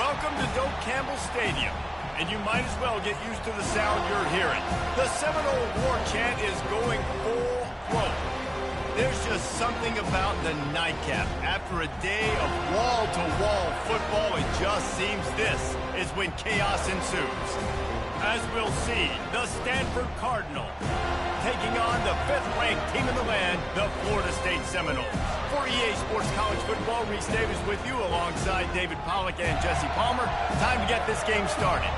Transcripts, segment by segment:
Welcome to Doak Campbell Stadium, and you might as well get used to the sound you're hearing. The Seminole war chant is going full throat. There's just something about the nightcap. After a day of wall-to-wall football, it just seems this is when chaos ensues. As we'll see, the Stanford Cardinal taking on the 5th-ranked team in the land, the Florida State Seminoles. For EA Sports College Football, Reese Davis with you alongside David Pollack and Jesse Palmer. Time to get this game started.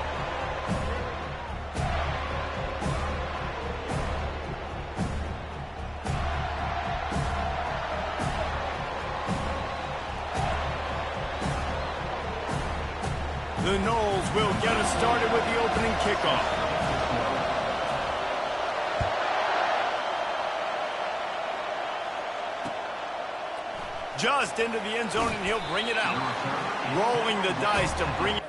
The Noles will get us started with the opening kickoff. Just into the end zone, and he'll bring it out. Rolling the dice to bring it.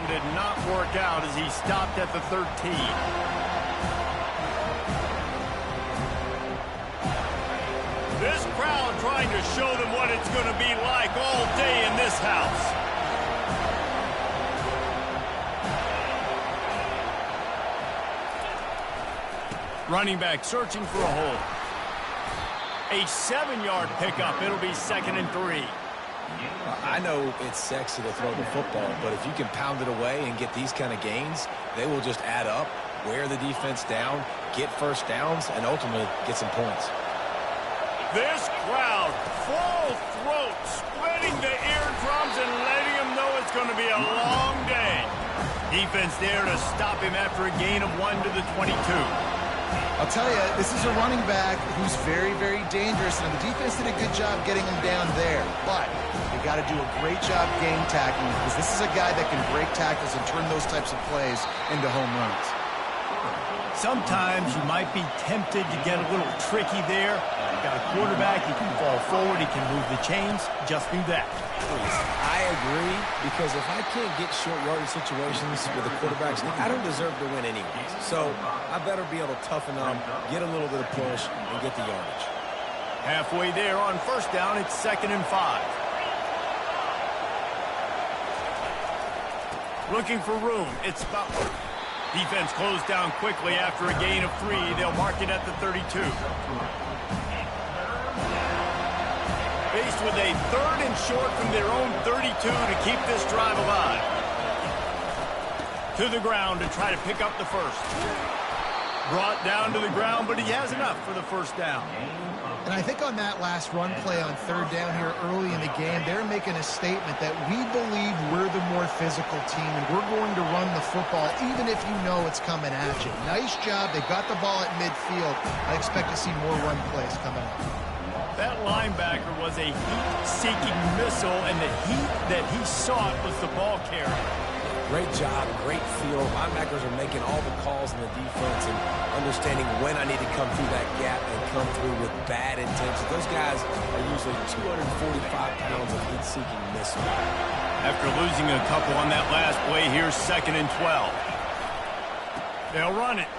Did not work out as he stopped at the 13. This crowd trying to show them what it's going to be like all day in this house. Running back searching for a hole. A 7-yard pickup. It'll be 2nd and 3. I know it's sexy to throw the football, but if you can pound it away and get these kind of gains, they will just add up, wear the defense down, get first downs, and ultimately get some points. This crowd, full throat, splitting the eardrums and letting them know it's going to be a long day. Defense there to stop him after a gain of 1 to the 22. I'll tell you, this is a running back who's very, very dangerous, and the defense did a good job getting him down there. But you got to do a great job game tackling, because this is a guy that can break tackles and turn those types of plays into home runs. Sometimes you might be tempted to get a little tricky there. You've got a quarterback, he can fall forward, he can move the chains. Just do that. I agree, because if I can't get short yardage situations with the quarterbacks, I don't deserve to win anyways. So I better be able to toughen up, get a little bit of push, and get the yardage. Halfway there on first down, it's 2nd and 5. Looking for room. It's about... Defense closed down quickly after a gain of 3. They'll mark it at the 32. Faced with a 3rd and short from their own 32 to keep this drive alive. To the ground to try to pick up the first. Brought down to the ground, but he has enough for the first down. And I think on that last run play on 3rd down here early in the game, they're making a statement that we believe we're the more physical team, and we're going to run the football even if you know it's coming at you. Nice job. They got the ball at midfield. I expect to see more run plays coming up. That linebacker was a heat-seeking missile, and the heat that he sought was the ball carrier. Great job, great feel. Linebackers are making all the calls in the defense and understanding when I need to come through that gap and come through with bad intentions. Those guys are usually 245 pounds of heat-seeking missile. After losing a couple on that last play, here's 2nd and 12. They'll run it.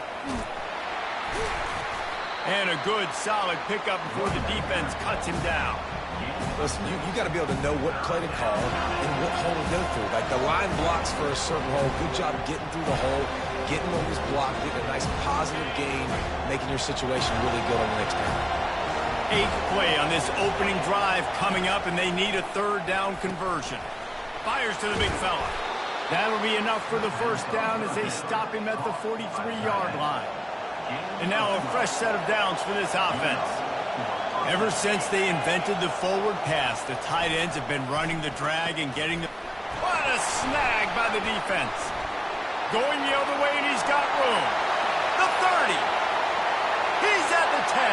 And a good, solid pickup before the defense cuts him down. Listen, you got to be able to know what play to call and what hole to go through. Like the line blocks for a certain hole. Good job getting through the hole, getting what was blocked, getting a nice positive gain, making your situation really good on the next down. 8th play on this opening drive coming up, and they need a 3rd down conversion. Fires to the big fella. That'll be enough for the first down as they stop him at the 43-yard line. And now a fresh set of downs for this offense. Ever since they invented the forward pass, the tight ends have been running the drag and getting the... What a snag by the defense. Going the other way, and he's got room. The 30. He's at the 10.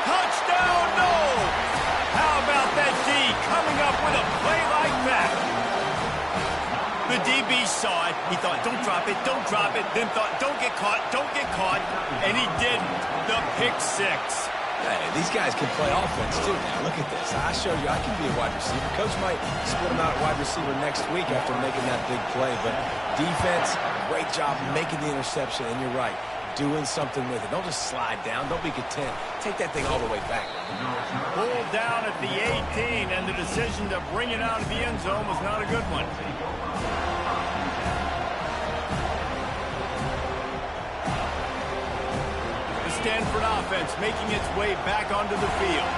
Touchdown, no! How about that D coming up with a play like that? The DB saw it. He thought, don't drop it, don't drop it. Then thought, don't get caught, and he didn't. The pick 6. Hey, these guys can play offense, too. Now, look at this. I showed you I can be a wide receiver. Coach might split him out at wide receiver next week after making that big play. But defense, great job making the interception, and you're right, doing something with it. Don't just slide down. Don't be content. Take that thing all the way back. Pulled down at the 18, and the decision to bring it out of the end zone was not a good one. The Stanford offense making its way back onto the field.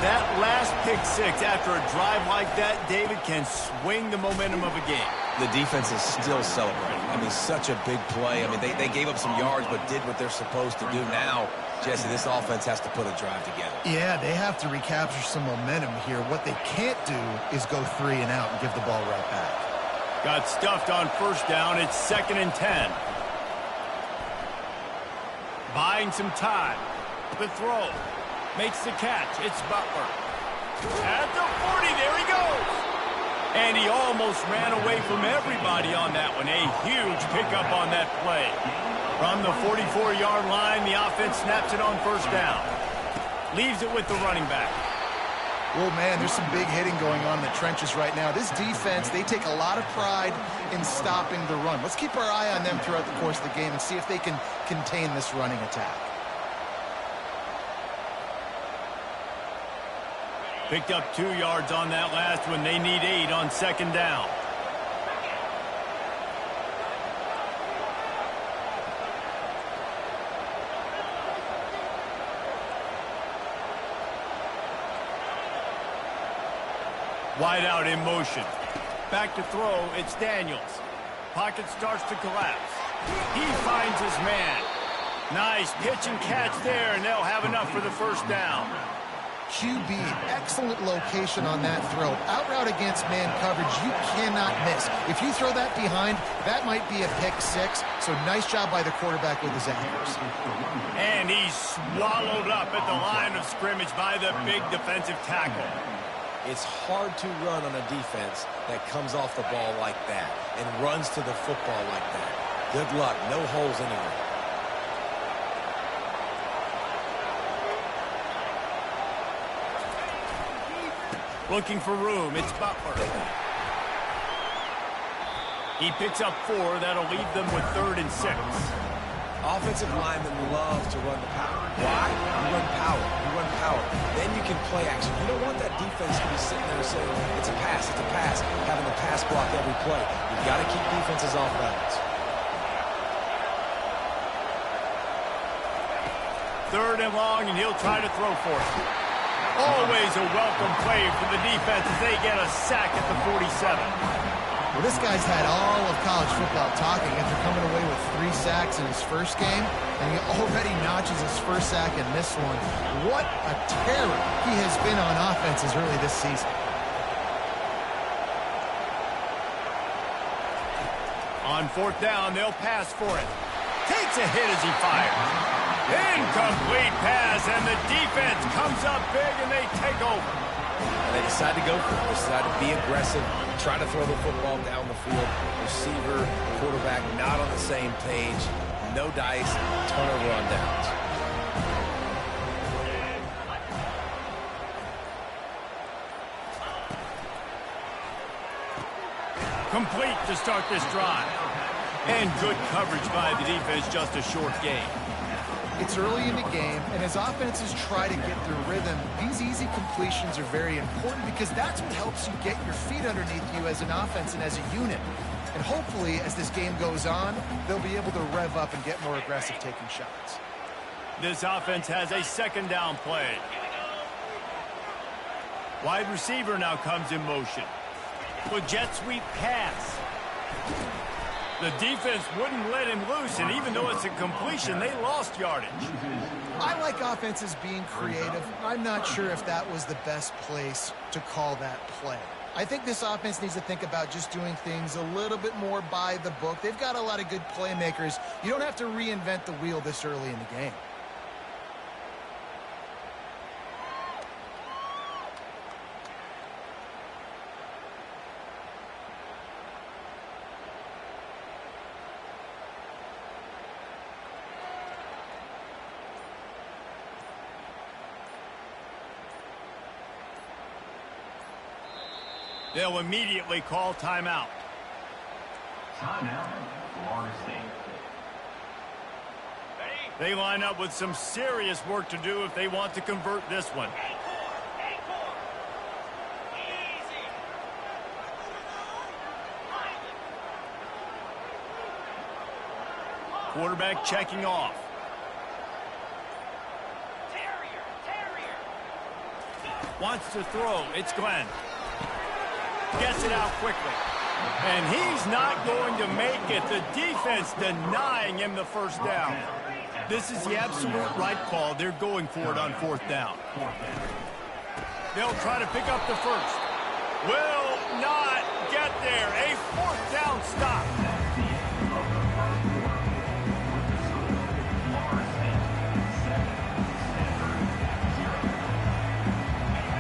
That last pick six after a drive like that, David, can swing the momentum of a game. The defense is still celebrating. I mean, such a big play. I mean, they gave up some yards but did what they're supposed to do. Now, Jesse, this offense has to put a drive together. Yeah, they have to recapture some momentum here. What they can't do is go 3 and out and give the ball right back. Got stuffed on first down. It's 2nd and 10. Buying some time. The throw. Makes the catch. It's Butler. At the 40, there he goes. And he almost ran away from everybody on that one. A huge pickup on that play. From the 44-yard line, the offense snaps it on first down. Leaves it with the running back. Well, man, there's some big hitting going on in the trenches right now. This defense, they take a lot of pride in stopping the run. Let's keep our eye on them throughout the course of the game and see if they can contain this running attack. Picked up 2 yards on that last one. They need 8 on 2nd down. Wide out in motion. Back to throw. It's Daniels. Pocket starts to collapse. He finds his man. Nice pitch and catch there, and they'll have enough for the first down. QB, excellent location on that throw. Out route against man coverage, you cannot miss. If you throw that behind, that might be a pick six. So nice job by the quarterback with his accuracy. And he's swallowed up at the line of scrimmage by the big defensive tackle. It's hard to run on a defense that comes off the ball like that and runs to the football like that. Good luck. No holes anywhere. Looking for room. It's Butler. He picks up 4. That'll leave them with 3rd and 6. Offensive linemen love to run the power. Why? You run power. You run power. Then you can play action. You don't want that defense to be sitting there saying, it's a pass, having the pass block every play. You've got to keep defenses off balance. 3rd and long, and he'll try to throw for it. Always a welcome play for the defense as they get a sack at the 47. Well, this guy's had all of college football talking after coming away with 3 sacks in his first game, and he already notches his first sack in this one. What a terror he has been on offenses early this season. On 4th down, they'll pass for it. Takes a hit as he fires. Incomplete pass, and the defense comes up big, and they take over. And they decide to go for it. They decide to be aggressive, try to throw the football down the field. Receiver, quarterback, not on the same page. No dice, turnover on downs. Complete to start this drive. And good coverage by the defense, just a short gain. It's early in the game, and as offenses try to get their rhythm, these easy completions are very important because that's what helps you get your feet underneath you as an offense and as a unit. And hopefully, as this game goes on, they'll be able to rev up and get more aggressive taking shots. This offense has a 2nd down play. Wide receiver now comes in motion. With jet sweep pass. The defense wouldn't let him loose, and even though it's a completion, they lost yardage. I like offenses being creative. I'm not sure if that was the best place to call that play. I think this offense needs to think about just doing things a little bit more by the book. They've got a lot of good playmakers. You don't have to reinvent the wheel this early in the game. They'll immediately call timeout. They line up with some serious work to do if they want to convert this one. Quarterback checking off. Wants to throw. It's Glenn. Gets it out quickly. And he's not going to make it. The defense denying him the first down. This is the absolute right call. They're going for it on fourth down. They'll try to pick up the first. Will not get there. A fourth down stop.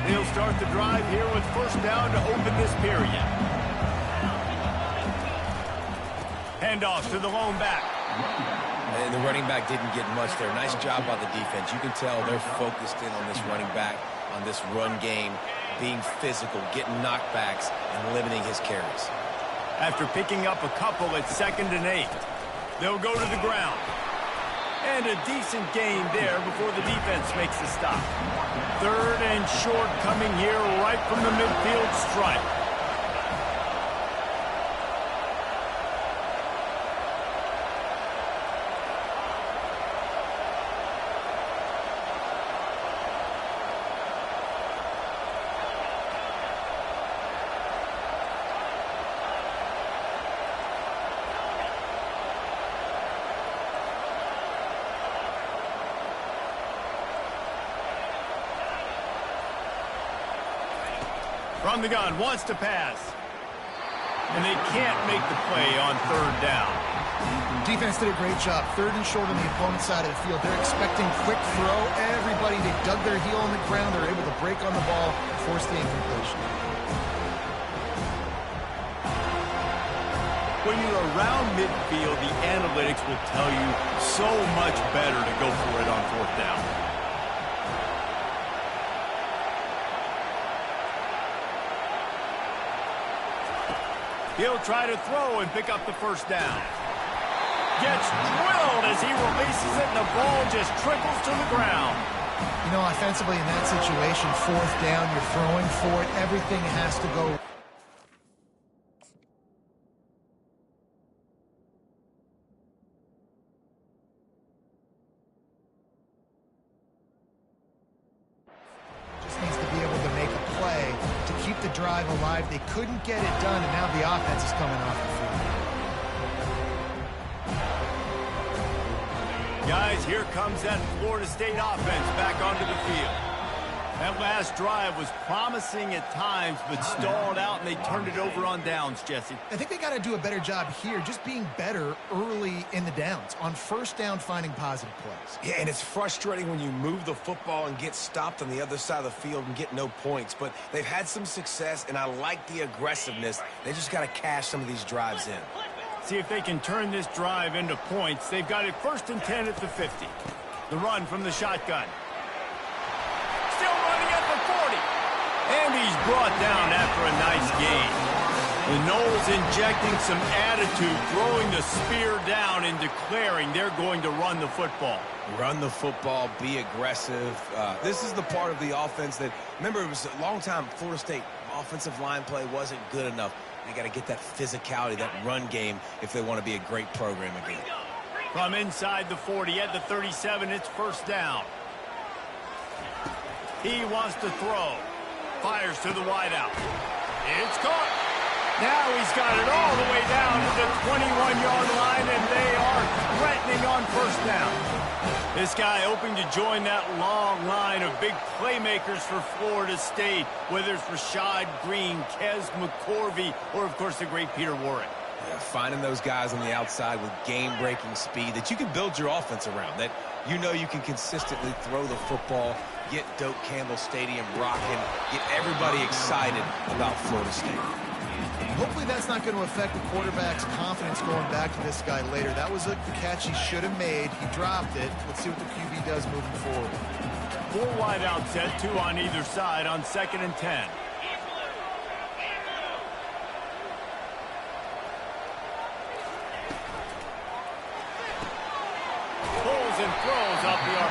They'll start the drive here with first down to open this period. Handoff to the lone back. And the running back didn't get much there. Nice job by the defense. You can tell they're focused in on this running back, on this run game, being physical, getting knockbacks, and limiting his carries. After picking up a couple at 2nd and 8, they'll go to the ground. And a decent gain there before the defense makes the stop. 3rd and short coming here right from the midfield stripe. From the gun, wants to pass. And they can't make the play on 3rd down. Defense did a great job. 3rd and short on the opponent's side of the field. They're expecting quick throw. Everybody, they dug their heel on the ground. They're able to break on the ball and force the incompletion. When you're around midfield, the analytics will tell you so much better to go for it on 4th down. He'll try to throw and pick up the first down. Gets drilled as he releases it, and the ball just trickles to the ground. You know, offensively in that situation, 4th down, you're throwing for it. Everything has to go. Just needs to be able to make a play to keep the drive alive. They couldn't get it done, and now the offense is coming off the field. Guys, here comes that Florida State offense back onto the field. That last drive was promising at times, but stalled out, and they turned it over on downs, Jesse. I think they got to do a better job here, just being better early in the downs. On first down, finding positive plays. Yeah, and it's frustrating when you move the football and get stopped on the other side of the field and get no points. But they've had some success, and I like the aggressiveness. They just got to cash some of these drives in. See if they can turn this drive into points. They've got it 1st and 10 at the 50. The run from the shotgun. Still running at the 40. And he's brought down after a nice gain. The Noles injecting some attitude, throwing the spear down and declaring they're going to run the football. Run the football, be aggressive. This is the part of the offense that, remember, it was a long time Florida State offensive line play wasn't good enough. They got to get that physicality, that run game, if they want to be a great program again. From inside the 40 at the 37, it's first down. He wants to throw. Fires to the wideout. It's caught. Now he's got it all the way down to the 21-yard line, and they are threatening on first down. This guy hoping to join that long line of big playmakers for Florida State, whether it's Rashad Green, Kez McCorvey, or, of course, the great Peter Warrick. Yeah, finding those guys on the outside with game-breaking speed that you can build your offense around, that you know you can consistently throw the football, get Doak Campbell Stadium rocking, get everybody excited about Florida State. Hopefully that's not going to affect the quarterback's confidence going back to this guy later. That was a catch he should have made. He dropped it. Let's see what the QB does moving forward. 4 wide out set, 2 on either side on 2nd and 10.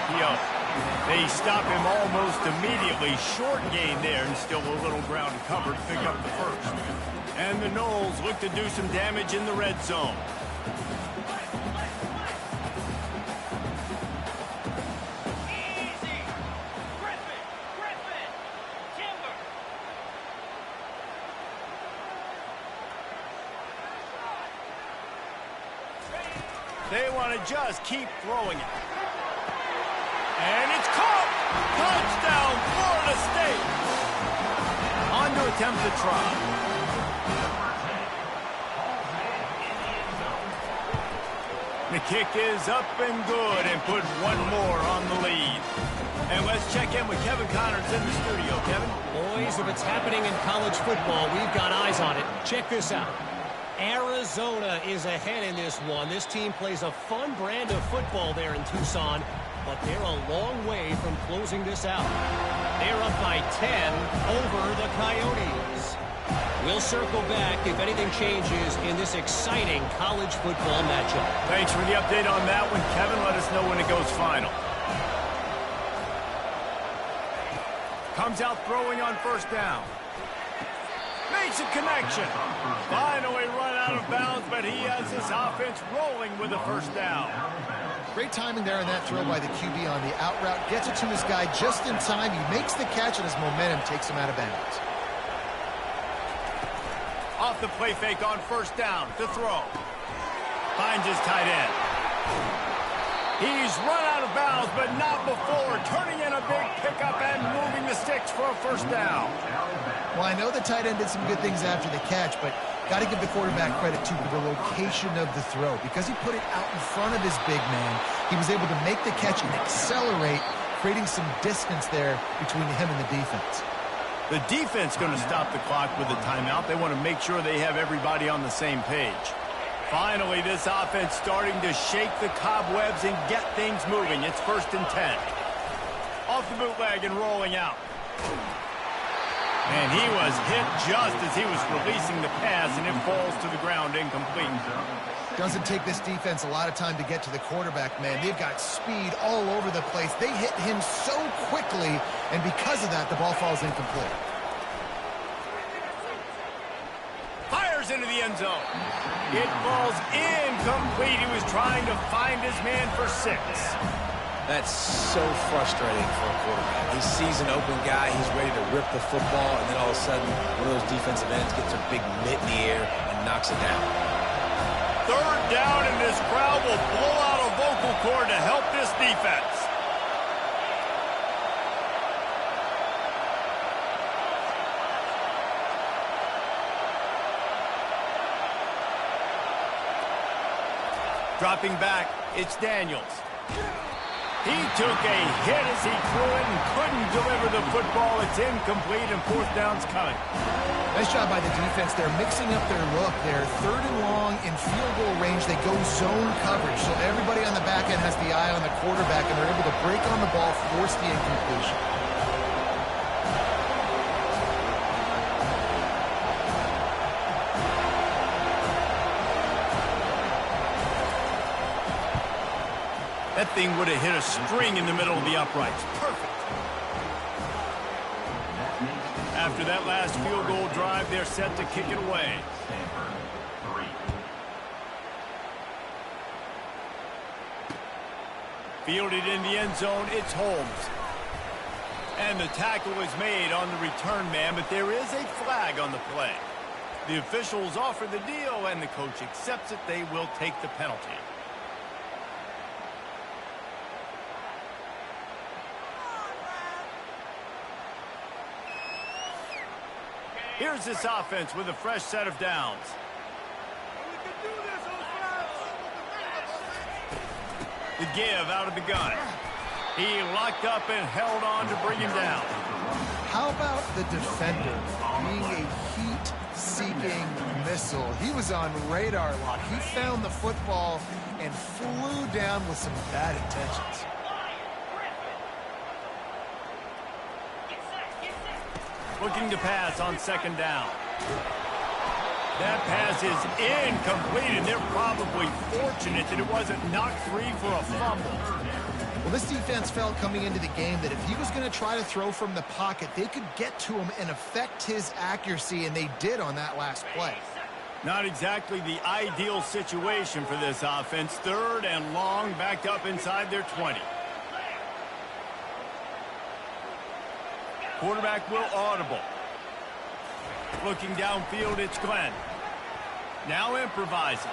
RPO. They stop him almost immediately. Short gain there, and still a little ground covered to pick up the first. And the Knowles look to do some damage in the red zone. They want to just keep throwing it. And it's caught! Touchdown, Florida State! On to attempt the try. The kick is up and good, and put one more on the lead. And let's check in with Kevin Connors in the studio. Kevin? Boys, if it's happening in college football, we've got eyes on it. Check this out. Arizona is ahead in this one. This team plays a fun brand of football there in Tucson, but they're a long way from closing this out. They're up by 10 over the Coyotes. We'll circle back if anything changes in this exciting college football matchup. Thanks for the update on that one, Kevin. Let us know when it goes final. Comes out throwing on first down. Makes a connection. Finally run out of bounds, but he has his offense rolling with a first down. Great timing there in that throw by the QB on the out route. Gets it to his guy just in time. He makes the catch, and his momentum takes him out of bounds. Off the play fake on first down to throw. Finds his tight end. He's run out of bounds, but not before turning in a big pickup and moving the sticks for a first down. Well, I know the tight end did some good things after the catch, but got to give the quarterback credit, too, for the location of the throw. Because he put it out in front of his big man, he was able to make the catch and accelerate, creating some distance there between him and the defense. The defense going to stop the clock with a timeout. They want to make sure they have everybody on the same page. Finally, this offense starting to shake the cobwebs and get things moving. It's 1st and 10. Off the bootleg and rolling out. And he was hit just as he was releasing the pass, and it falls to the ground incomplete. Doesn't take this defense a lot of time to get to the quarterback, man. They've got speed all over the place. They hit him so quickly, and because of that, the ball falls incomplete. Fires into the end zone. It falls incomplete. He was trying to find his man for 6. That's so frustrating for a quarterback. He sees an open guy, he's ready to rip the football, and then all of a sudden, one of those defensive ends gets a big mitt in the air and knocks it down. 3rd down, and this crowd will blow out a vocal cord to help this defense. Dropping back, it's Daniels. He took a hit as he threw it and couldn't deliver the football. It's incomplete, and 4th down's coming. Nice job by the defense. They're mixing up their look. They're 3rd and long in field goal range. They go zone coverage, so everybody on the back end has the eye on the quarterback, and they're able to break on the ball, force the incompletion. That thing would have hit a string in the middle of the uprights. Perfect. After that last field goal drive, they're set to kick it away. Fielded in the end zone, it's Holmes. And the tackle is made on the return man, but there is a flag on the play. The officials offer the deal, and the coach accepts it. They will take the penalty. Here's this offense with a fresh set of downs. The give out of the gun. He locked up and held on to bring him down. How about the defender being a heat-seeking missile? He was on radar lock. He found the football and flew down with some bad intentions. Looking to pass on 2nd down. That pass is incomplete, and they're probably fortunate that it wasn't knocked free for a fumble. Well, this defense felt coming into the game that if he was going to try to throw from the pocket, they could get to him and affect his accuracy, and they did on that last play. Not exactly the ideal situation for this offense. 3rd and long, backed up inside their 20. Quarterback will audible. Looking downfield, it's Glenn. Now improvising.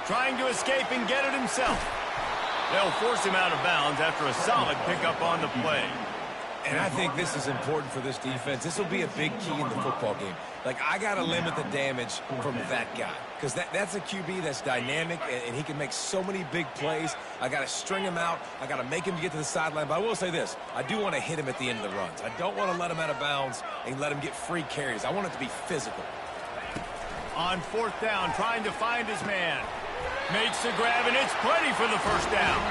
Trying to escape and get it himself. They'll force him out of bounds after a solid pickup on the play. And I think this is important for this defense. This will be a big key in the football game. Like, I got to limit the damage from that guy. Because that's a QB that's dynamic, and he can make so many big plays. I got to string him out. I got to make him get to the sideline. But I will say this. I do want to hit him at the end of the runs. I don't want to let him out of bounds and let him get free carries. I want it to be physical. On 4th down, trying to find his man. Makes the grab, and it's plenty for the first down.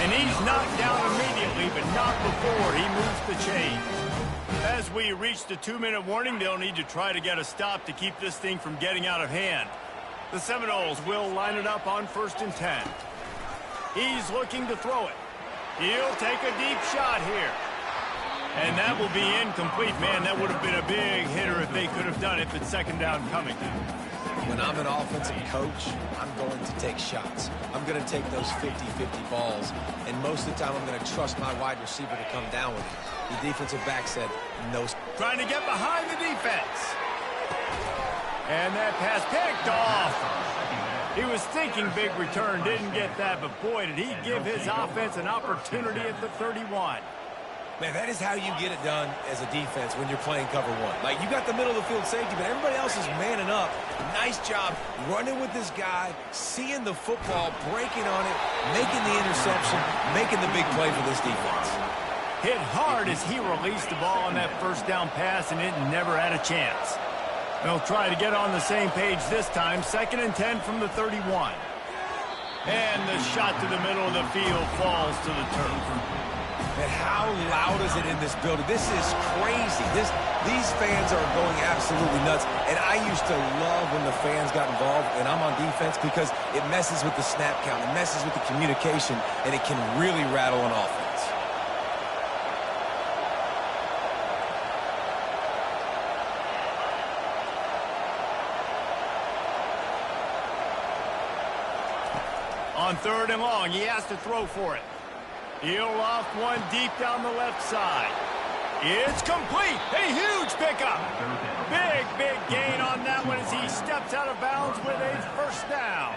And he's knocked down immediately, but not before he moves the chains. As we reach the 2-minute warning, they'll need to try to get a stop to keep this thing from getting out of hand. The Seminoles will line it up on 1st and 10. He's looking to throw it. He'll take a deep shot here. And that will be incomplete. Man, that would have been a big hitter if they could have done it, but 2nd down coming. When I'm an offensive coach, I'm going to take shots. I'm going to take those 50-50 balls, and most of the time I'm going to trust my wide receiver to come down with it. The defensive back said no. Trying to get behind the defense. And that pass picked off. He was thinking big return, didn't get that, but boy, did he give his offense an opportunity at the 31. Man, that is how you get it done as a defense when you're playing cover 1. Like, you got the middle of the field safety, but everybody else is manning up. Nice job running with this guy, seeing the football, breaking on it, making the interception, making the big play for this defense. Hit hard as he released the ball on that 1st down pass, and it never had a chance. They'll try to get on the same page this time. 2nd and 10 from the 31. And the shot to the middle of the field falls to the turf. And how loud is it in this building? This is crazy. These fans are going absolutely nuts. And I used to love when the fans got involved, and I'm on defense, because it messes with the snap count. It messes with the communication, and it can really rattle an offense. On 3rd and long, he has to throw for it. He'll loft one deep down the left side. It's complete. A huge pickup. Big gain on that one as he steps out of bounds with a 1st down.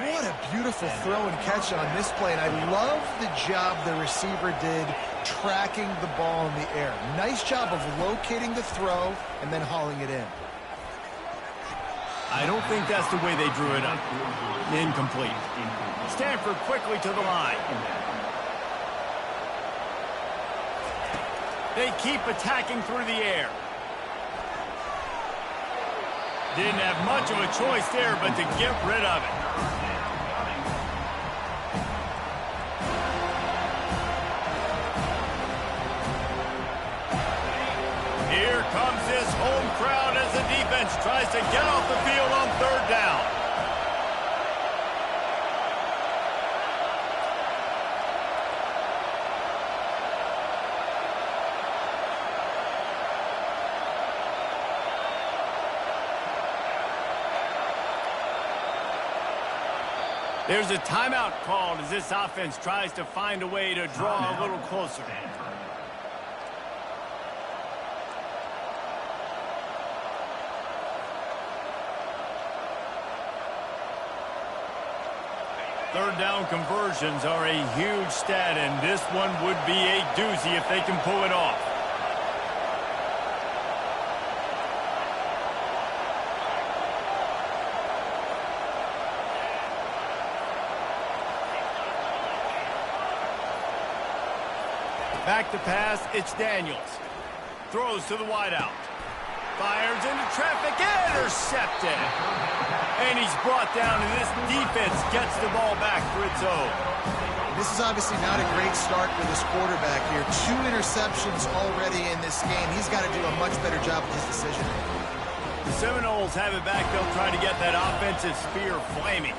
What a beautiful throw and catch on this play, and I love the job the receiver did tracking the ball in the air. Nice job of locating the throw and then hauling it in. I don't think that's the way they drew it up. Incomplete. Stanford quickly to the line. They keep attacking through the air. Didn't have much of a choice there, but to get rid of it. Here comes this home crowd as the defense tries to get off the field on 3rd down. There's a timeout called as this offense tries to find a way to draw a little closer. Third down conversions are a huge stat, and this one would be a doozy if they can pull it off. Back to pass, it's Daniels. Throws to the wideout. Fires into traffic, intercepted. And he's brought down, and this defense gets the ball back for its own. This is obviously not a great start for this quarterback here. 2 interceptions already in this game. He's got to do a much better job with his decision. The Seminoles have it back. They'll try to get that offensive spear flaming.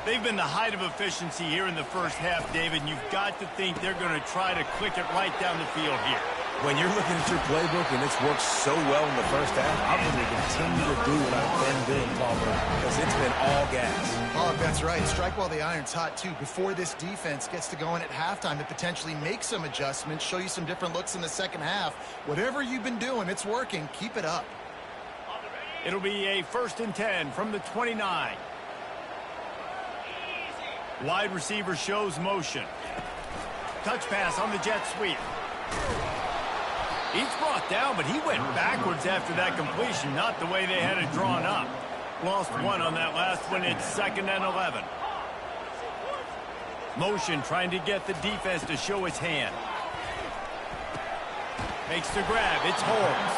They've been the height of efficiency here in the first half, David, and you've got to think they're going to try to click it right down the field here. When you're looking at your playbook and it's worked so well in the first half, I'm going to continue to do what I've been doing, Palmer, because it's been all gas. Oh, that's right. Strike while the iron's hot, too. Before this defense gets to going at halftime to potentially make some adjustments, show you some different looks in the second half. Whatever you've been doing, it's working. Keep it up. It'll be a 1st and 10 from the 29. Wide receiver shows motion. Touch pass on the jet sweep. He's brought down, but he went backwards after that completion, not the way they had it drawn up. Lost one on that last one. It's 2nd and 11. Motion trying to get the defense to show his hand. Makes the grab. It's Holmes.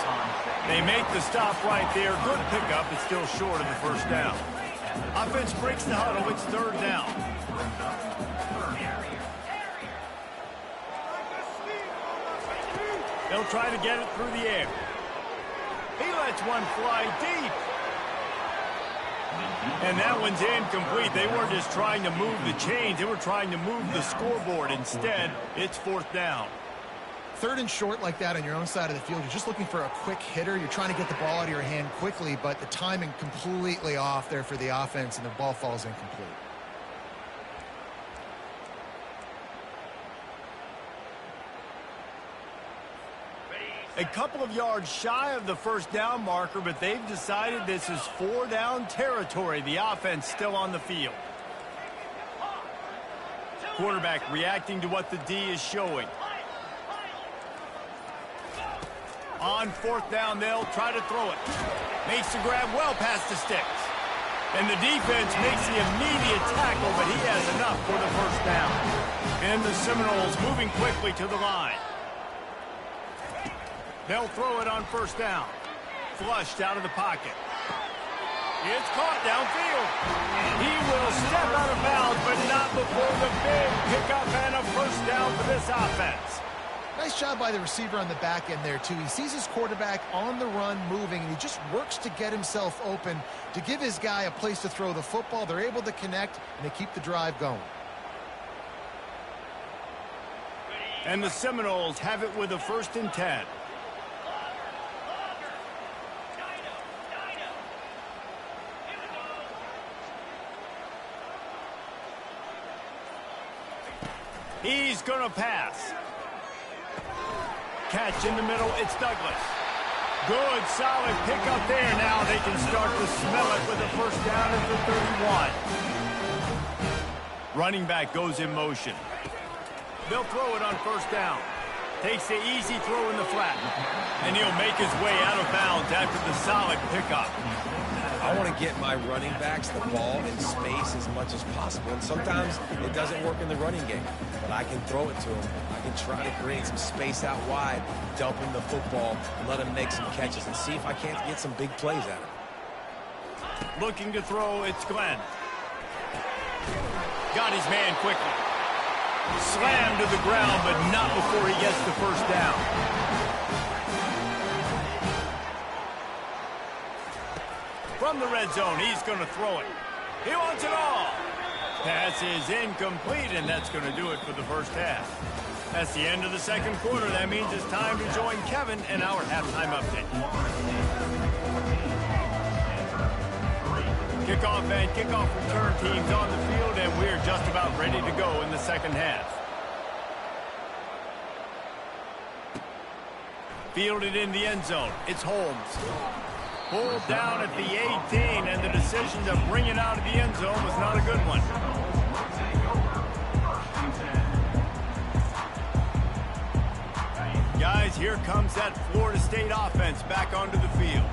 They make the stop right there. Good pickup. It's still short of the first down. Offense breaks the huddle. It's 3rd down. They'll try to get it through the air. He lets one fly deep. And that one's incomplete. They weren't just trying to move the chains. They were trying to move the scoreboard. Instead, it's 4th down. 3rd and short like that on your own side of the field. You're just looking for a quick hitter. You're trying to get the ball out of your hand quickly, but the timing completely off there for the offense, and the ball falls incomplete. A couple of yards shy of the first down marker, but they've decided this is 4-down territory. The offense still on the field. Quarterback reacting to what the D is showing. On 4th down, they'll try to throw it. Makes the grab well past the sticks. And the defense makes the immediate tackle, but he has enough for the first down. And the Seminoles moving quickly to the line. They'll throw it on 1st down. Flushed out of the pocket. It's caught downfield. He will step out of bounds, but not before the big pickup and a first down for this offense. Nice job by the receiver on the back end there, too. He sees his quarterback on the run moving, and he just works to get himself open to give his guy a place to throw the football. They're able to connect, and they keep the drive going. And the Seminoles have it with a 1st and 10. He's going to pass. Catch in the middle. It's Douglas. Good, solid pickup there. Now they can start to smell it with a first down at the 31. Running back goes in motion. They'll throw it on 1st down. Takes the easy throw in the flat. And he'll make his way out of bounds after the solid pickup. I want to get my running backs the ball in space as much as possible. And sometimes it doesn't work in the running game. But I can throw it to them. I can try to create some space out wide, dump him the football, and let him make some catches and see if I can't get some big plays out of him. Looking to throw, it's Glenn. Got his man quickly. Slammed to the ground, but not before he gets the first down. From the red zone, he's going to throw it. He wants it all. Pass is incomplete, and that's going to do it for the first half. That's the end of the 2nd quarter. That means it's time to join Kevin and our halftime update. Kickoff and kickoff return teams on the field, and we're just about ready to go in the second half. Fielded in the end zone. It's Holmes. Pulled down at the 18, and the decision to bring it out of the end zone was not a good one. Guys, here comes that Florida State offense back onto the field.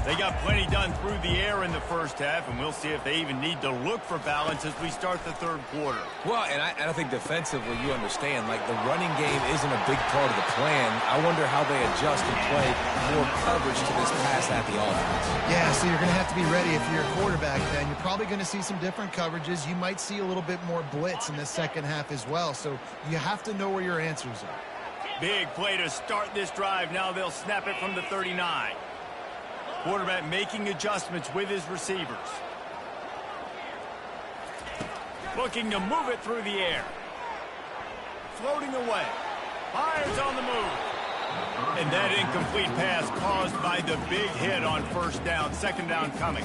They got plenty done through the air in the first half, and we'll see if they even need to look for balance as we start the 3rd quarter. Well, and I think defensively, you understand, like the running game isn't a big part of the plan. I wonder how they adjust and play more coverage to this pass-happy offense. Yeah, so you're going to have to be ready if you're a quarterback then. You're probably going to see some different coverages. You might see a little bit more blitz in the second half as well, so you have to know where your answers are. Big play to start this drive. Now they'll snap it from the 39. Quarterback making adjustments with his receivers. Looking to move it through the air. Floating away. Fires on the move. And that incomplete pass caused by the big hit on first down. Second down coming.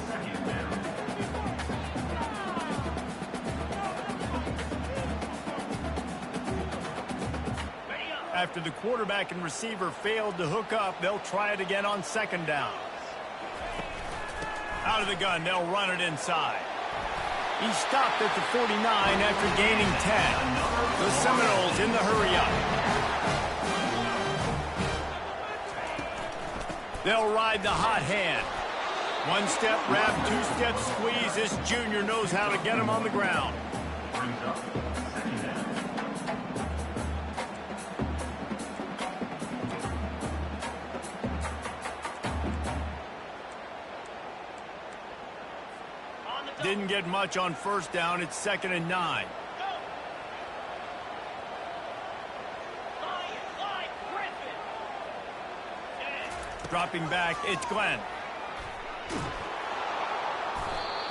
After the quarterback and receiver failed to hook up, they'll try it again on second down. Out of the gun, they'll run it inside. He stopped at the 49 after gaining 10. The Seminoles in the hurry-up. They'll ride the hot hand. One step wrap, two step squeeze. This junior knows how to get him on the ground. Didn't get much on first down. It's 2nd and 9. Dropping back, it's Glenn.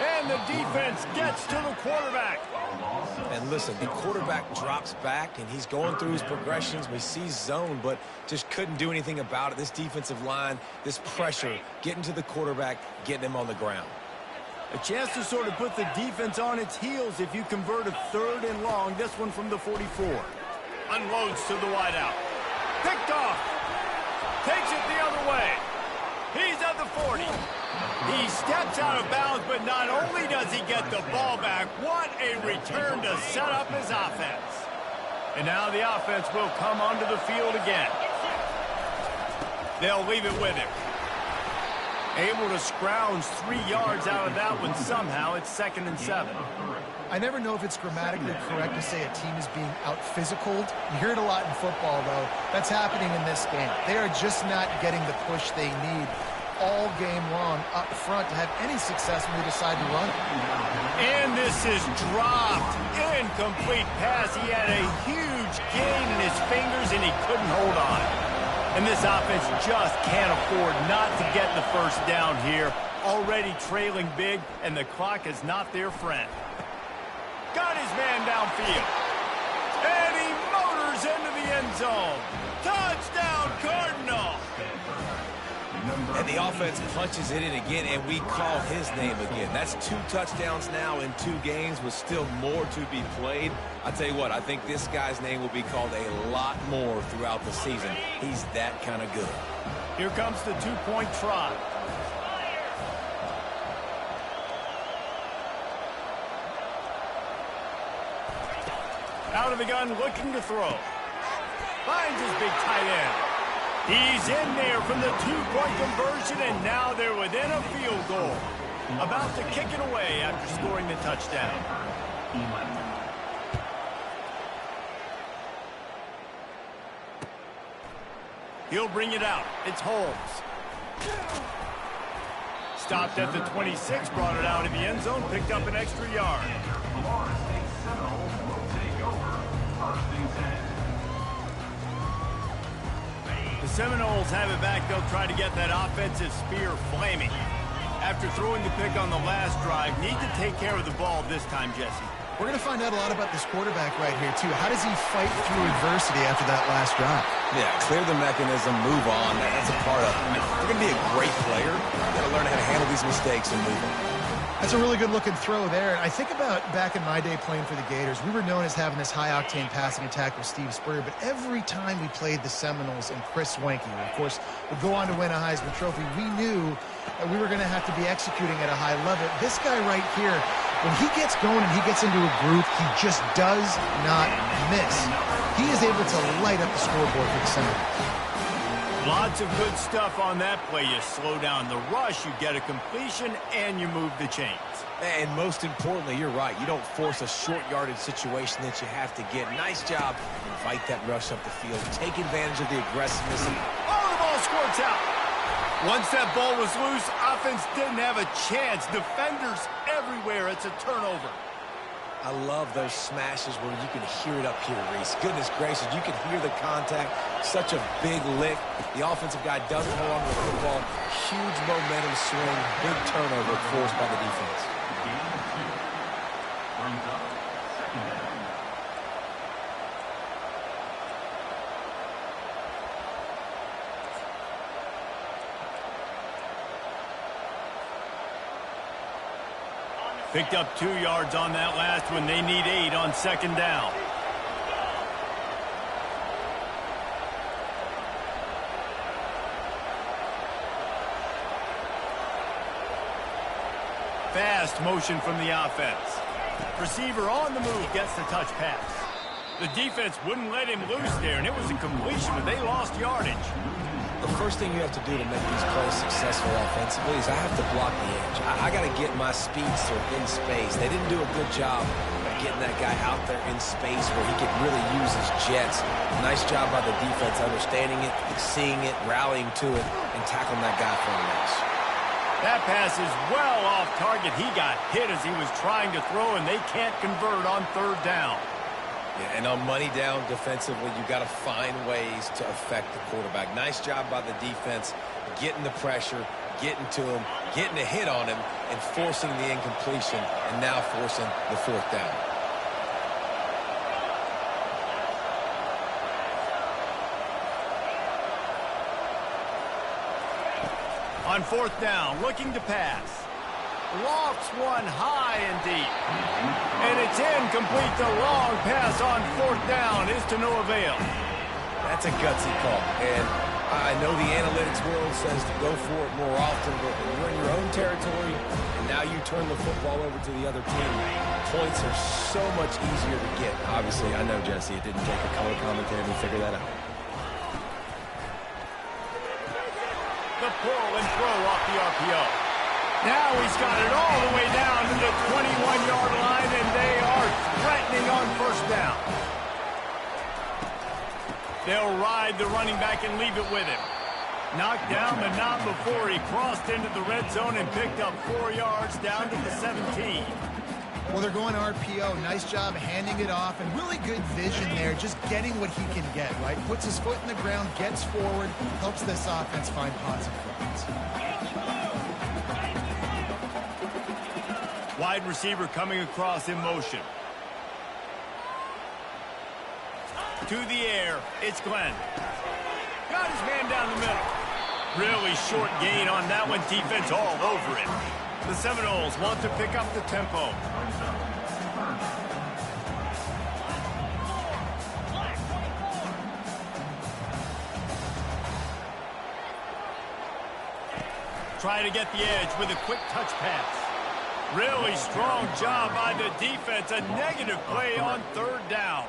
And the defense gets to the quarterback. And listen, the quarterback drops back, and he's going through his progressions. We see zone, but just couldn't do anything about it. This defensive line, this pressure, getting to the quarterback, getting him on the ground. A chance to sort of put the defense on its heels if you convert a 3rd and long. This one from the 44. Unloads to the wideout. Picked off. Takes it the other way. He's at the 40. He steps out of bounds, but not only does he get the ball back, what a return to set up his offense. And now the offense will come onto the field again. They'll leave it with him. Able to scrounge 3 yards out of that one somehow. It's 2nd and 7. I never know if it's grammatically correct to say a team is being out-physicaled. You hear it a lot in football, though. That's happening in this game. They are just not getting the push they need all game long up front to have any success when they decide to run it. And this is dropped. Incomplete pass. He had a huge gain in his fingers, and he couldn't hold on. And this offense just can't afford not to get the first down here. Already trailing big, and the clock is not their friend. Got his man downfield. And he motors into the end zone. Touchdown, Cardinal! And the offense punches it in again, and we call his name again. That's 2 touchdowns now in 2 games with still more to be played. I tell you what, I think this guy's name will be called a lot more throughout the season. He's that kind of good. Here comes the 2-point try. Out of the gun, looking to throw. Finds his big tight end. He's in there from the 2-point conversion, and now they're within a field goal. About to kick it away after scoring the touchdown. He'll bring it out. It's Holmes. Stopped at the 26, brought it out of the end zone, picked up an extra yard. The Seminoles have it back. They'll try to get that offensive spear flaming. After throwing the pick on the last drive, need to take care of the ball this time, Jesse. We're going to find out a lot about this quarterback right here, too. How does he fight through adversity after that last drive? Yeah, clear the mechanism, move on. That's a part of it. If you're going to be a great player, you've got to learn how to handle these mistakes and move on. That's a really good-looking throw there. I think about back in my day playing for the Gators, we were known as having this high-octane passing attack with Steve Spurrier, but every time we played the Seminoles and Chris Swanky, who, of course, would go on to win a Heisman Trophy, we knew that we were going to have to be executing at a high level. This guy right here, when he gets going and he gets into a groove, he just does not miss. He is able to light up the scoreboard for the Seminoles. Lots of good stuff on that play. You slow down the rush, you get a completion, and you move the chains. And most importantly, you're right. You don't force a short yardage situation that you have to get. Nice job. Invite that rush up the field. Take advantage of the aggressiveness. Oh, the ball squirts out. Once that ball was loose, offense didn't have a chance. Defenders everywhere. It's a turnover. I love those smashes where you can hear it up here, Reese. Goodness gracious, you can hear the contact. Such a big lick. The offensive guy doesn't hold on to the football. Huge momentum swing. Big turnover forced by the defense. Picked up 2 yards on that last one. They need 8 on second down. Fast motion from the offense. Receiver on the move gets the touch pass. The defense wouldn't let him loose there, and it was a completion, but they lost yardage. The first thing you have to do to make these plays successful offensively is I have to block the edge. I got to get my speedster in space. They didn't do a good job of getting that guy out there in space where he could really use his jets. Nice job by the defense understanding it, seeing it, rallying to it, and tackling that guy for a loss. That pass is well off target. He got hit as he was trying to throw, and they can't convert on third down. Yeah, and on money down defensively, you got to find ways to affect the quarterback. Nice job by the defense, getting the pressure, getting to him, getting a hit on him, and forcing the incompletion, and now forcing the fourth down. On fourth down, looking to pass. Lofts one high and deep. And it's incomplete. The long pass on fourth down is to no avail. That's a gutsy call. And I know the analytics world says to go for it more often, but when you're in your own territory and now you turn the football over to the other team, points are so much easier to get. Obviously, I know, Jesse, it didn't take a color commentator to figure that out. The pull and throw off the RPO. Now he's got it all the way down to the 21-yard line, and they are threatening on first down. They'll ride the running back and leave it with him. Knocked down, but not before he crossed into the red zone and picked up 4 yards down to the 17. Well, they're going RPO. Nice job handing it off, and really good vision there, just getting what he can get, right? Puts his foot in the ground, gets forward, helps this offense find positive points. Wide receiver coming across in motion. To the air, it's Glenn. Got his man down the middle. Really short gain on that one, defense all over it. The Seminoles want to pick up the tempo. Try to get the edge with a quick touch pass. Really strong job by the defense. A negative play on third down.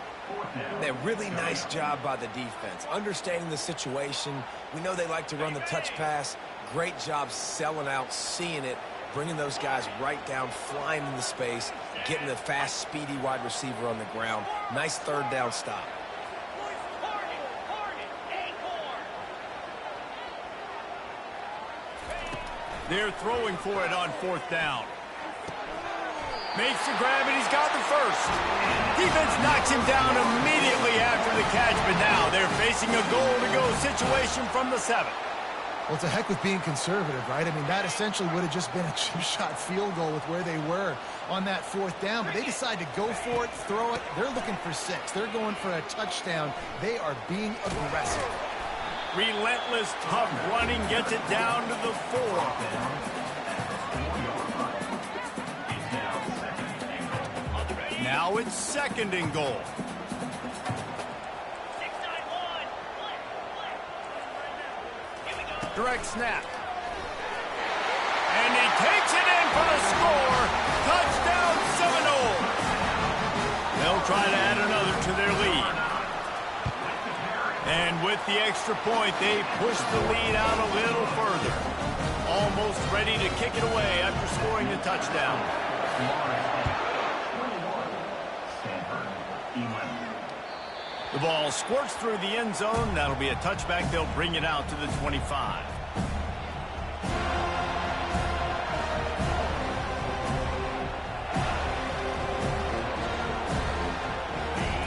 A really nice job by the defense. Understanding the situation. We know they like to run the touch pass. Great job selling out, seeing it, bringing those guys right down, flying into space, getting a fast, speedy wide receiver on the ground. Nice third down stop. They're throwing for it on fourth down. Makes the grab, and he's got the first. Defense knocks him down immediately after the catch, but now they're facing a goal-to-go situation from the 7. Well, it's a heck with being conservative, right? I mean, that essentially would have just been a chip-shot field goal with where they were on that fourth down, but they decide to go for it, throw it. They're looking for 6. They're going for a touchdown. They are being aggressive. Relentless, tough running gets it down to the 4. Now it's second and goal. Direct snap. And he takes it in for the score. Touchdown Seminoles. They'll try to add another to their lead. And with the extra point, they push the lead out a little further. Almost ready to kick it away after scoring the touchdown. The ball squirts through the end zone. That'll be a touchback. They'll bring it out to the 25.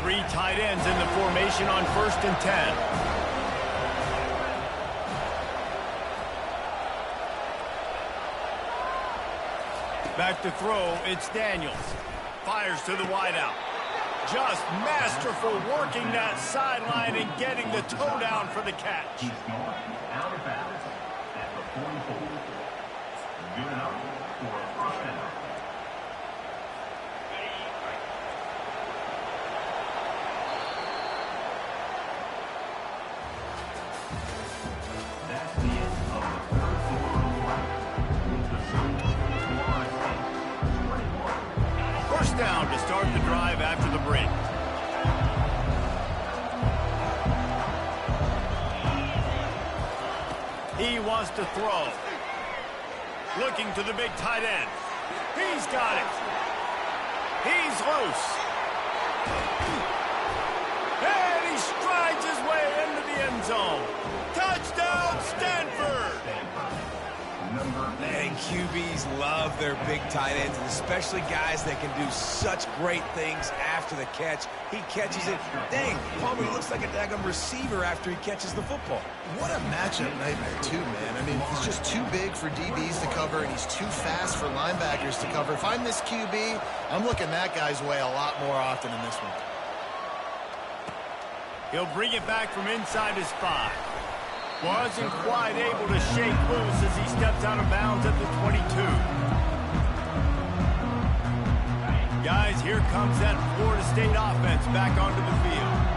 Three tight ends in the formation on 1st and 10. Back to throw, it's Daniels. Fires to the wideout. Just masterful working that sideline and getting the toe down for the catch. He's gone out of bounds at the 44. Good enough for a first down. down to start the drive after the break. He wants to throw. Looking to the big tight end. He's got it. He's loose. And he strides his way into the end zone. Touchdown, Stanford! Man, QBs love their big tight ends, and especially guys that can do such great things after the catch. He catches it. Dang, Palmer looks like a daggum receiver after he catches the football. What a matchup nightmare, too, man. I mean, he's just too big for DBs to cover, and he's too fast for linebackers to cover. If I'm this QB, I'm looking that guy's way a lot more often in this one. He'll bring it back from inside his 5. Wasn't quite able to shake loose as he steps out of bounds at the 22. Guys, here comes that Florida State offense back onto the field.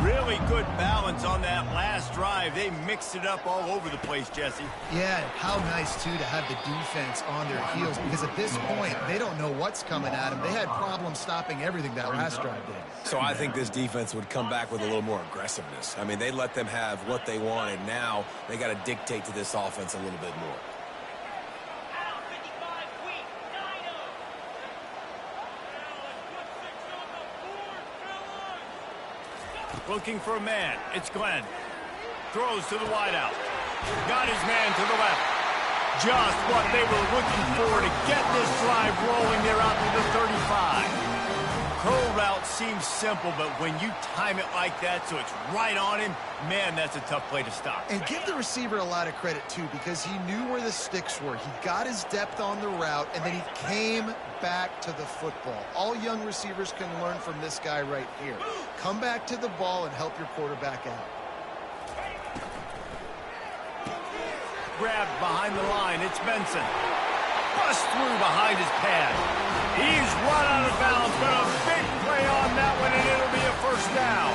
Really good balance on that last drive. They mixed it up all over the place, Jesse. Yeah, how nice, too, to have the defense on their heels, because at this point, they don't know what's coming at them. They had problems stopping everything that last drive did. So I think this defense would come back with a little more aggressiveness. I mean, they let them have what they wanted. Now they got to dictate to this offense a little bit more. Looking for a man. It's Glenn. Throws to the wideout. Got his man to the left. Just what they were looking for to get this drive rolling there out to the 35. Curl route seems simple, but when you time it like that so it's right on him, man, that's a tough play to stop. And give the receiver a lot of credit, too, because he knew where the sticks were. He got his depth on the route, and then he came back to the football. All young receivers can learn from this guy right here. Come back to the ball and help your quarterback out. Grabbed behind the line. It's Benson. Bust through behind his pad. He's run out of bounds, but a big play on that one, and it'll be a first down.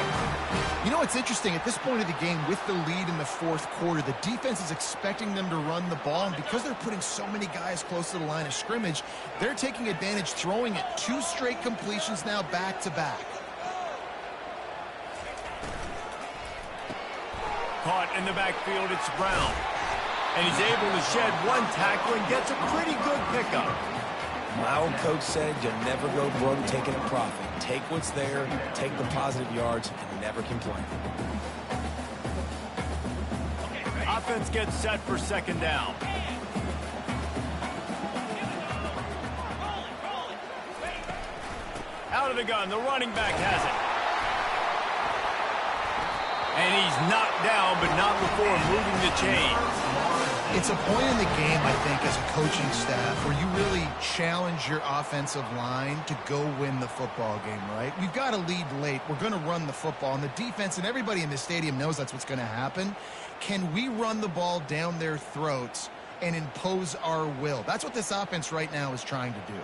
You know what's interesting? At this point of the game, with the lead in the fourth quarter, the defense is expecting them to run the ball, and because they're putting so many guys close to the line of scrimmage, they're taking advantage, throwing it 2 straight completions now back-to-back. Caught in the backfield, it's Brown. And he's able to shed 1 tackle and gets a pretty good pickup. My old coach said you'll never go broke taking a profit. Take what's there, take the positive yards, and never complain. Offense gets set for second down. Out of the gun, the running back has it. And he's knocked down, but not before moving the chains. It's a point in the game, I think, as a coaching staff, where you really challenge your offensive line to go win the football game, right? We've got to lead late. We're going to run the football. And the defense and everybody in the stadium knows that's what's going to happen. Can we run the ball down their throats and impose our will? That's what this offense right now is trying to do.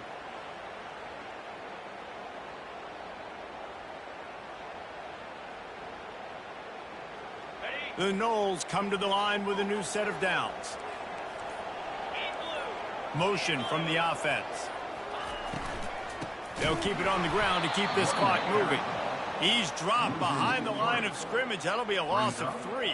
The Noles come to the line with a new set of downs. Motion from the offense. They'll keep it on the ground to keep this clock moving. He's dropped behind the line of scrimmage. That'll be a loss of 3.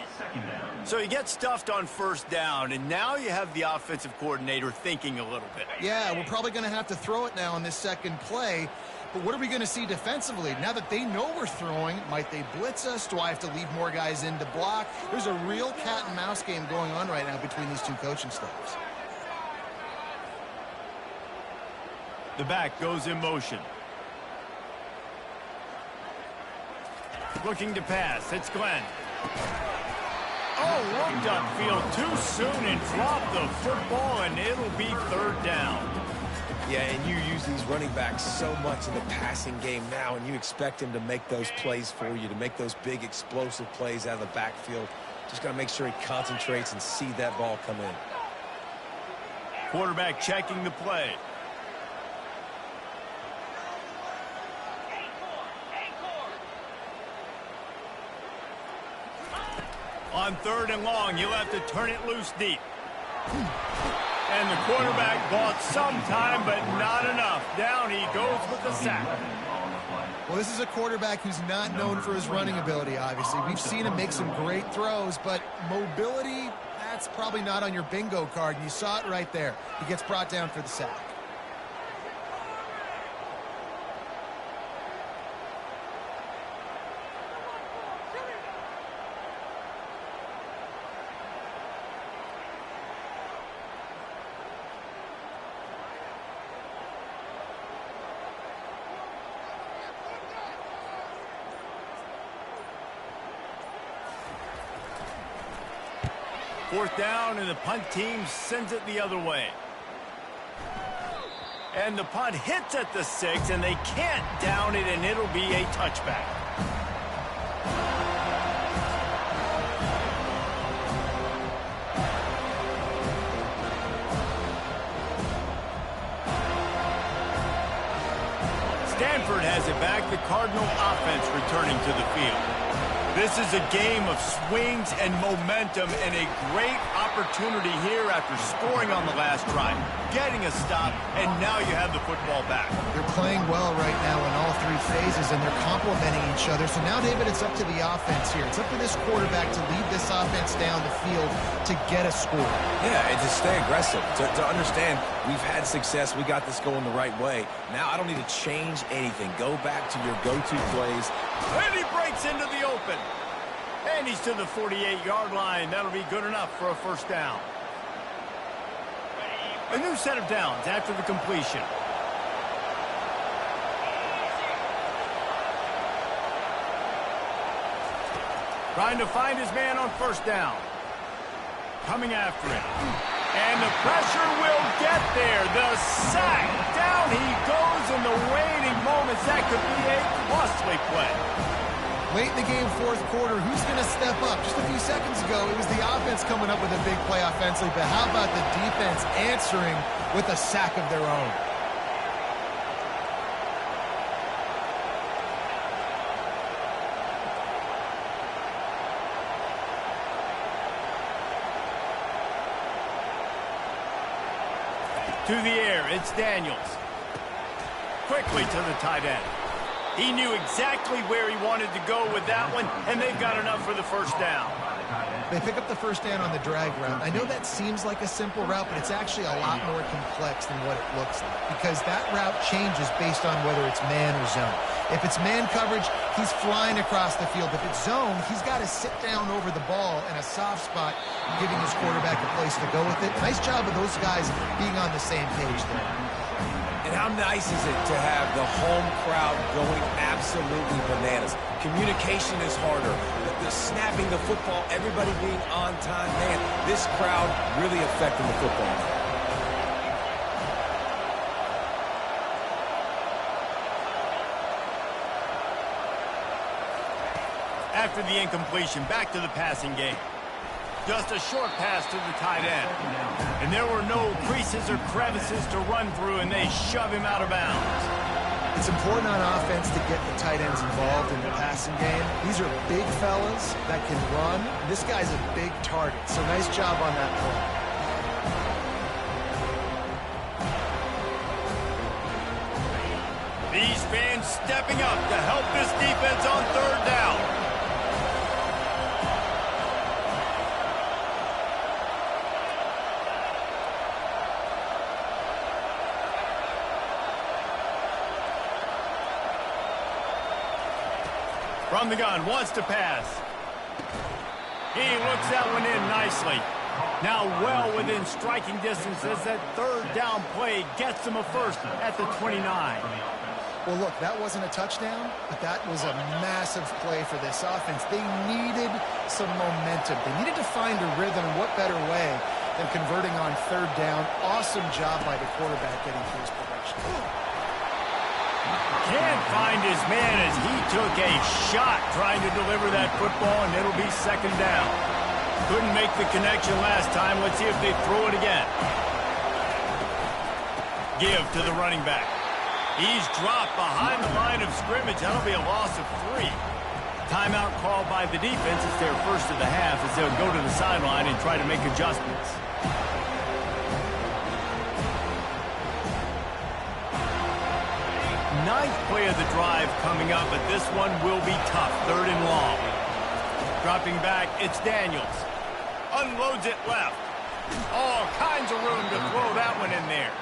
So you get stuffed on first down, and now you have the offensive coordinator thinking a little bit. Yeah, we're probably going to have to throw it now in this second play. But what are we going to see defensively? Now that they know we're throwing, might they blitz us? Do I have to leave more guys in to block? There's a real cat and mouse game going on right now between these 2 coaching staffs. The back goes in motion. Looking to pass. It's Glenn. Oh, looked upfield too soon and dropped the football, and it'll be 3rd down. Yeah, and you use these running backs so much in the passing game now, and you expect him to make those plays for you, to make those big explosive plays out of the backfield. Just got to make sure he concentrates and see that ball come in. Quarterback checking the play. On 3rd and long, you'll have to turn it loose deep. And the quarterback bought some time, but not enough. Down he goes with the sack. Well, this is a quarterback who's not known for his running ability, obviously. We've seen him make some great throws, but mobility, that's probably not on your bingo card, and you saw it right there. He gets brought down for the sack. Fourth down, and the punt team sends it the other way. And the punt hits at the 6, and they can't down it, and it'll be a touchback. Stanford has it back, the Cardinal offense returning to the field. This is a game of swings and momentum, and a great opportunity here after scoring on the last drive, getting a stop, and now you have the football back. They're playing well right now in all three phases, and they're complementing each other. So now, David, it's up to the offense here. It's up to this quarterback to lead this offense down the field to get a score. Yeah, and to stay aggressive, to understand we've had success, we got this going the right way. Now I don't need to change anything. Go back to your go-to plays. And he breaks into the open. And he's to the 48-yard line. That'll be good enough for a first down. A new set of downs after the completion. Trying to find his man on first down. Coming after him. And the pressure will get there. The sack. Down he goes in the waning moments. That could be a costly play. Late in the game, fourth quarter, who's going to step up? Just a few seconds ago, it was the offense coming up with a big play offensively, but how about the defense answering with a sack of their own? To the air, it's Daniels. Quickly to the tight end. He knew exactly where he wanted to go with that one, and they've got enough for the first down. They pick up the first down on the drag route. I know that seems like a simple route, but it's actually a lot more complex than what it looks like, because that route changes based on whether it's man or zone. If it's man coverage, he's flying across the field. If it's zone, he's got to sit down over the ball in a soft spot, giving his quarterback a place to go with it. Nice job of those guys being on the same page there. And how nice is it to have the home crowd going absolutely bananas? Communication is harder. The snapping the football, everybody being on time. Man, this crowd really affecting the football. After the incompletion, back to the passing game. Just a short pass to the tight end. And there were no creases or crevices to run through, and they shove him out of bounds. It's important on offense to get the tight ends involved in the passing game. These are big fellas that can run. This guy's a big target, so nice job on that play. These fans stepping up to help this defense on third down. From the gun, wants to pass. He looks that one in nicely. Now well within striking distance as that third down play gets him a first at the 29. Well, look, that wasn't a touchdown, but that was a massive play for this offense. They needed some momentum. They needed to find a rhythm. What better way than converting on third down? Awesome job by the quarterback getting through his progression. Can't find his man as he took a shot trying to deliver that football, and it'll be second down. Couldn't make the connection last time. Let's see if they throw it again. Give to the running back. He's dropped behind the line of scrimmage. That'll be a loss of 3. Timeout called by the defense. It's their first of the half as they'll go to the sideline and try to make adjustments. ninth play of the drive coming up, but this one will be tough. 3rd and long. Dropping back, it's Daniels. Unloads it left. All kinds of room to throw that one in there.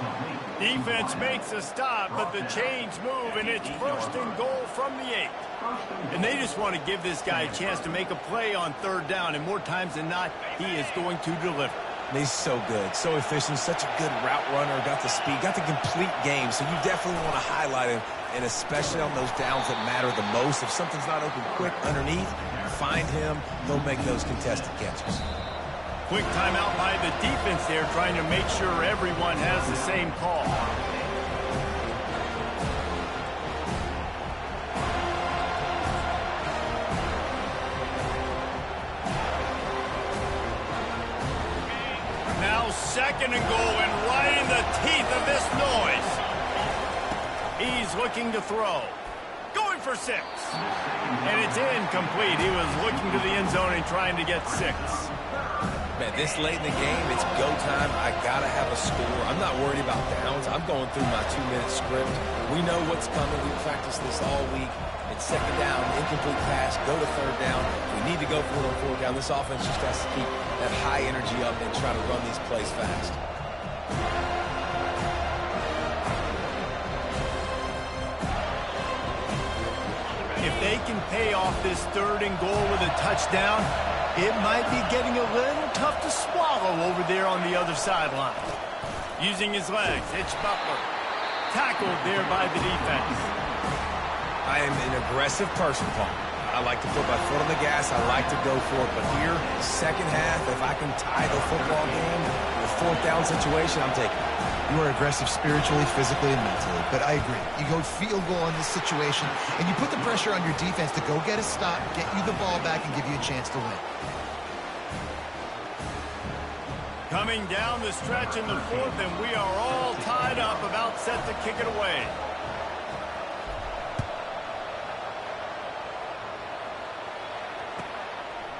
Defense makes a stop, but the chains move, and it's 1st and goal from the 8. And they just want to give this guy a chance to make a play on 3rd down, and more times than not, he is going to deliver. He's so good, so efficient, such a good route runner, got the speed, got the complete game, so you definitely want to highlight him, and especially on those downs that matter the most. If something's not open quick underneath, find him, he'll make those contested catches. Quick timeout by the defense there, trying to make sure everyone has the same call. Now 2nd and goal, and right in the teeth of this noise. He's looking to throw. Going for 6. And it's incomplete. He was looking to the end zone and trying to get 6. Man, this late in the game, it's go time. I got to have a score. I'm not worried about downs. I'm going through my 2-minute script. We know what's coming. We practiced this all week. It's 2nd down, incomplete pass, go to 3rd down. We need to go for it on 4th down. This offense just has to keep that high energy up and try to run these plays fast. If they can pay off this 3rd and goal with a touchdown, it might be getting a little tough to swallow over there on the other sideline. Using his legs, it's Butler. Tackled there by the defense. I am an aggressive person, Paul. I like to put my foot on the gas. I like to go for it. But here, 2nd half, if I can tie the football game with 4th down situation, I'm taking it. You are aggressive spiritually, physically, and mentally. But I agree. You go field goal in this situation, and you put the pressure on your defense to go get a stop, get you the ball back, and give you a chance to win. Coming down the stretch in the 4th, and we are all tied up, about set to kick it away.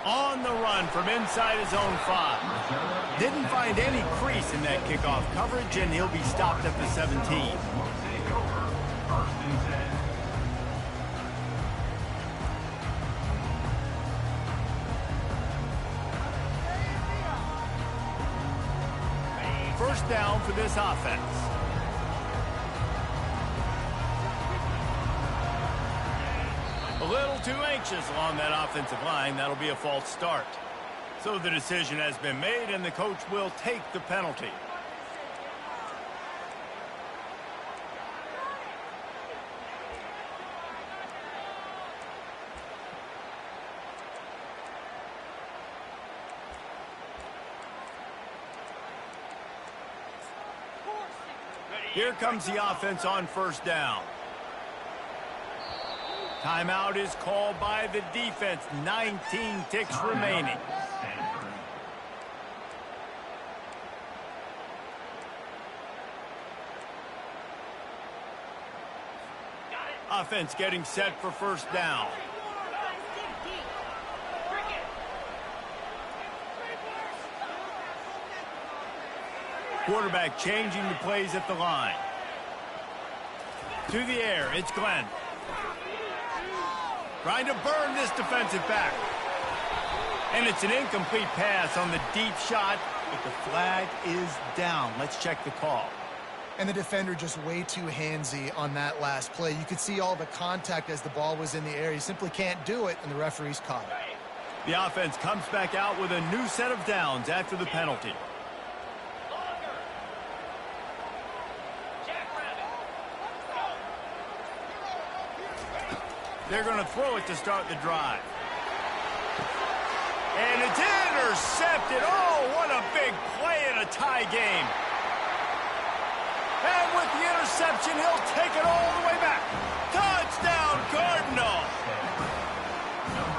On the run from inside his own 5. Didn't find any crease in that kickoff coverage, and he'll be stopped at the 17. First down for this offense. A little too anxious along that offensive line. That'll be a false start. So the decision has been made, and the coach will take the penalty. Here comes the offense on 1st down. Timeout is called by the defense. 19 ticks remaining. Offense getting set for 1st down. Quarterback changing the plays at the line. To the air, it's Glenn. Trying to burn this defensive back. And it's an incomplete pass on the deep shot, but the flag is down. Let's check the call. And the defender just way too handsy on that last play. You could see all the contact as the ball was in the air. You simply can't do it, and the referee's caught it. The offense comes back out with a new set of downs after the penalty. They're going to throw it to start the drive. And it's intercepted. Oh, what a big play in a tie game. And with the interception, he'll take it all the way back. Touchdown, Cardinals.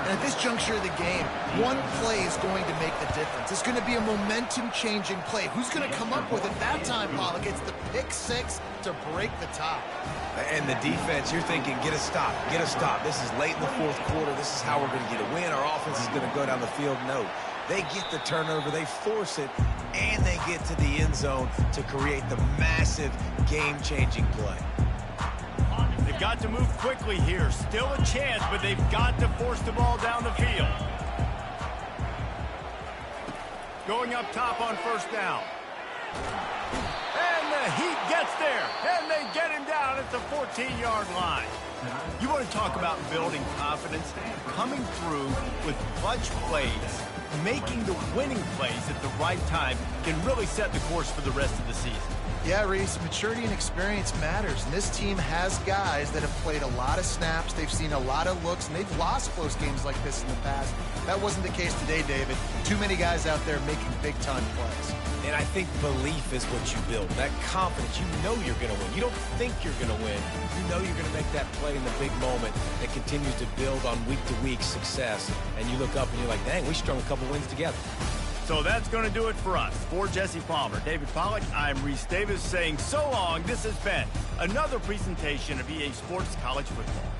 And at this juncture of the game, one play is going to make the difference. It's going to be a momentum-changing play. Who's going to come up with it that time, Pollock? It's the pick 6 to break the tie. And the defense, you're thinking, get a stop, get a stop. This is late in the 4th quarter. This is how we're going to get a win. Our offense is going to go down the field. No, they get the turnover, they force it, and they get to the end zone to create the massive game-changing play. The They've got to move quickly here. Still a chance, but they've got to force the ball down the field. Going up top on first down. And the Heat gets there, and they get him down at the 14-yard line. You want to talk about building confidence? Coming through with clutch plays, making the winning plays at the right time can really set the course for the rest of the season. Yeah, Reese, maturity and experience matters. And this team has guys that have played a lot of snaps. They've seen a lot of looks, and they've lost close games like this in the past. That wasn't the case today, David. Too many guys out there making big-time plays. And I think belief is what you build. That confidence, you know you're going to win. You don't think you're going to win. You know you're going to make that play in the big moment that continues to build on week-to-week success. And you look up and you're like, dang, we strung a couple wins together. So that's going to do it for us. For Jesse Palmer, David Pollack, I'm Reese Davis saying so long. This has been another presentation of EA Sports College Football.